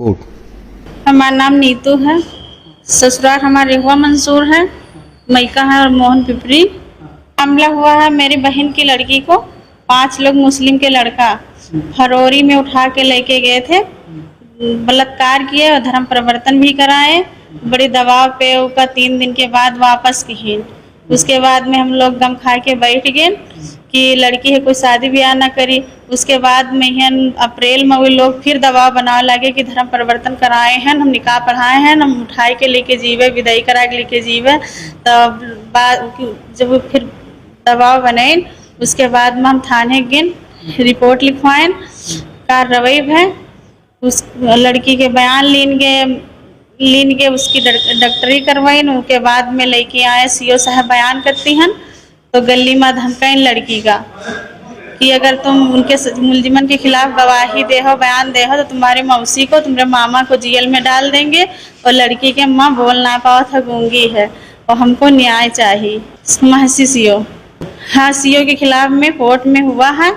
हमारा नाम नीतू है, ससुराल हमारा रेहुआ मंसूर है, मैका है और मोहन पिपरी। हमला हुआ है मेरी बहन की लड़की को 5 लोग मुस्लिम के लड़का फरवरी में उठा के लेके गए थे, बलात्कार किए और धर्म परिवर्तन भी कराए। बड़े दबाव पे उसका 3 दिन के बाद वापस किए। उसके बाद में हम लोग दम खा के बैठ गए कि लड़की है कोई शादी ब्याह ना करी। उसके बाद में अप्रैल में वो लोग फिर दबाव बनाने लगे कि धर्म परिवर्तन कराए हैं, हम निकाह पढ़ाए हैं, हम उठाए के लेके जीवे, विदाई करा के लेके जीवे। तब जब फिर दबाव बने उसके बाद में हम थाने गए, रिपोर्ट लिखवाएं, कार्रवाई है। उस लड़की के बयान लीन के उसकी डॉक्टरी करवाई। उसके बाद में लेके आए, सीओ साहब बयान करती हैं तो गली में धमकाएं लड़की का कि अगर तुम उनके मुलजिमन के खिलाफ गवाही दे हो, बयान दे हो तो तुम्हारे मौसी को, तुम्हारे मामा को जेल में डाल देंगे। और लड़की के माँ बोल ना पाओ था, गूंगी है और हमको न्याय चाहिए। महसी सीओ, हाँ सीओ के खिलाफ में कोर्ट में हुआ है,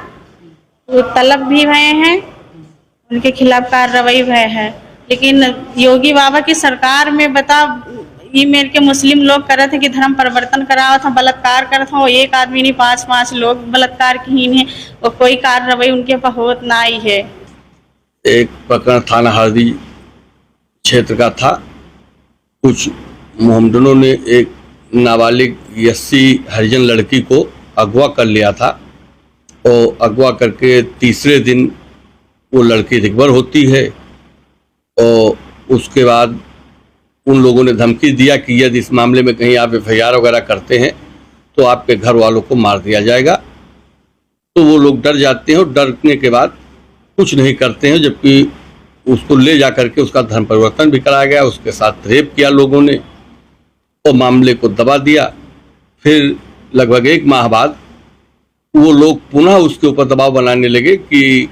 वो तलब भी भय हैं, उनके खिलाफ कार्रवाई भय है। लेकिन योगी बाबा की सरकार में बता ये मेरे के मुस्लिम लोग करे थे कि धर्म परिवर्तन करावा था, बलात्कार करत था। वो एक आदमी नहीं 5-5 लोग बलात्कार कीन है और कोई कार्रवाई उनके पर होत ना आई है। एक प्रकरण थाना हरदी क्षेत्र का था। कुछ मोहम्मदनों ने एक नाबालिग यस्सी हरिजन लड़की को अगवा कर लिया था और अगवा करके तीसरे दिन वो लड़की रिकवर होती है और उसके बाद उन लोगों ने धमकी दिया कि यदि इस मामले में कहीं आप एफआईआर वगैरह करते हैं तो आपके घर वालों को मार दिया जाएगा। तो वो लोग डर जाते हैं और डरने के बाद कुछ नहीं करते हैं, जबकि उसको ले जा करके उसका धर्म परिवर्तन भी कराया गया, उसके साथ रेप किया लोगों ने और मामले को दबा दिया। फिर लगभग 1 माह बाद वो लोग पुनः उसके ऊपर दबाव बनाने लगे कि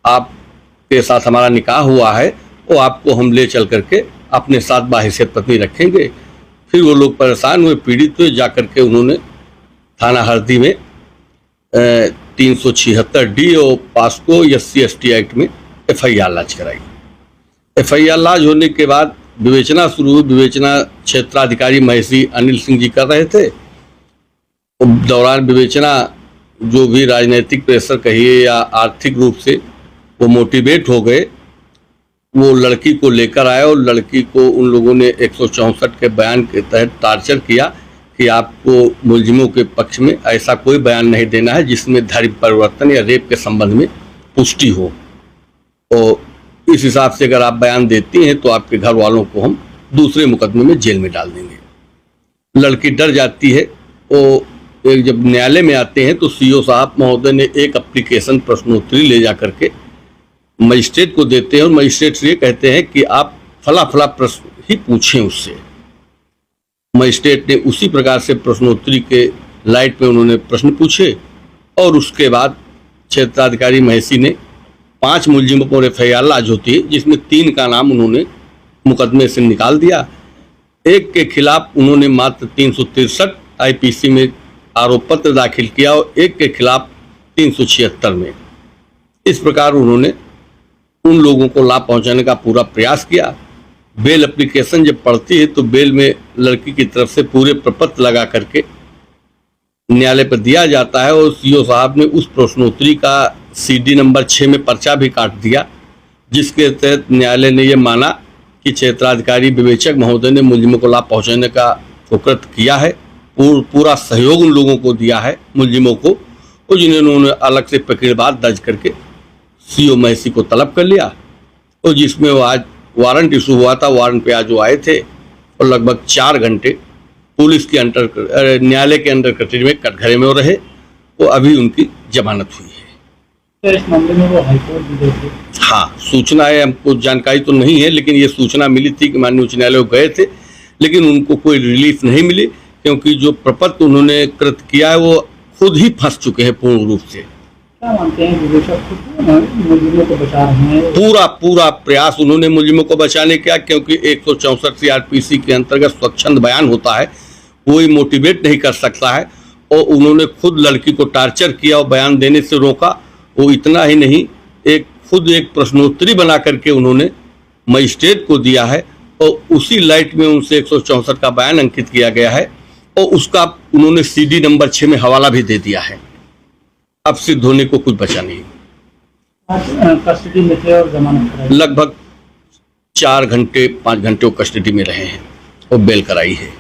आपके साथ हमारा निकाह हुआ है और आपको हम ले चल करके अपने साथ बाहिसियत पत्नी रखेंगे। फिर वो लोग परेशान हुए, पीड़ित हुए, जा करके उन्होंने थाना हरदी में 376D और पास्को SC/ST एक्ट में एफआईआर लॉन्च कराई। एफआईआर लॉन्च होने के बाद विवेचना शुरू हुई। विवेचना क्षेत्राधिकारी महसी अनिल सिंह जी कर रहे थे। दौरान विवेचना जो भी राजनीतिक प्रेशर कहिए या आर्थिक रूप से वो मोटिवेट हो गए, वो लड़की को लेकर आए और लड़की को उन लोगों ने 164 के बयान के तहत टार्चर किया कि आपको मुलजिमों के पक्ष में ऐसा कोई बयान नहीं देना है जिसमें धर्म परिवर्तन या रेप के संबंध में पुष्टि हो, और इस हिसाब से अगर आप बयान देती हैं तो आपके घर वालों को हम दूसरे मुकदमे में जेल में डाल देंगे। लड़की डर जाती है और जब न्यायालय में आते हैं तो सीओ साहब महोदय ने एक एप्लीकेशन प्रश्नोत्तरी ले जा करके मजिस्ट्रेट को देते हैं और मजिस्ट्रेट से ये कहते हैं कि आप फला फला प्रश्न ही पूछें उससे। मजिस्ट्रेट ने उसी प्रकार से प्रश्नोत्तरी के लाइट में उन्होंने प्रश्न पूछे और उसके बाद क्षेत्राधिकारी महसी ने 5 मुलजिमों पर एफआईआर लॉन्च होती है, जिसमें 3 का नाम उन्होंने मुकदमे से निकाल दिया। एक के खिलाफ उन्होंने मात्र 363 IPC में आरोप पत्र दाखिल किया और एक के खिलाफ 376 में। इस प्रकार उन्होंने उन लोगों को लाभ पहुंचाने का पूरा प्रयास किया। बेल एप्लीकेशन जब पड़ती है तो बेल में लड़की की तरफ से पूरे प्रपत्र लगा करके न्यायालय पर दिया जाता है और सीओ साहब ने उस प्रश्नोत्तरी का CD नंबर 6 में पर्चा भी काट दिया, जिसके तहत न्यायालय ने यह माना कि क्षेत्राधिकारी विवेचक महोदय ने मुलजिमों को लाभ पहुंचाने का फोकट किया है, पूरा सहयोग उन लोगों को दिया है मुलजिमों को, और जिन्होंने अलग से प्रक्रियावाद दर्ज करके सीओ महसी को तलब कर लिया और जिसमें वो आज वारंट इशू हुआ था। वारंट पे आज वो आए थे और लगभग 4 घंटे पुलिस के न्यायालय के अंडर कस्टडी में कटघरे में रहे। वो अभी उनकी जमानत हुई है। इस मामले में वो हाईकोर्ट भी गए थे? हाँ, सूचना है, हमको जानकारी तो नहीं है, लेकिन ये सूचना मिली थी कि माननीय उच्च न्यायालय गए थे, लेकिन उनको कोई रिलीफ नहीं मिली क्योंकि जो प्रपत्र उन्होंने कृत किया है वो खुद ही फंस चुके हैं पूर्ण रूप से। क्या मानते हैं विवेचक मुलजिमों को बचा रहे हैं? पूरा प्रयास उन्होंने मुलजिमों को बचाने का, क्योंकि 164 CRPC के अंतर्गत स्वच्छंद बयान होता है, कोई मोटिवेट नहीं कर सकता है और उन्होंने खुद लड़की को टार्चर किया और बयान देने से रोका। वो इतना ही नहीं, खुद एक प्रश्नोत्तरी बना करके उन्होंने मजिस्ट्रेट को दिया है और उसी लाइट में उनसे 164 का बयान अंकित किया गया है और उसका उन्होंने CD नंबर 6 में हवाला भी दे दिया है। अब सिद्ध होने को कुछ बचा नहीं। आज कस्टडी में थे और जमानत कराई। लगभग 4 घंटे 5 घंटे वो कस्टडी में रहे हैं और बेल कराई है।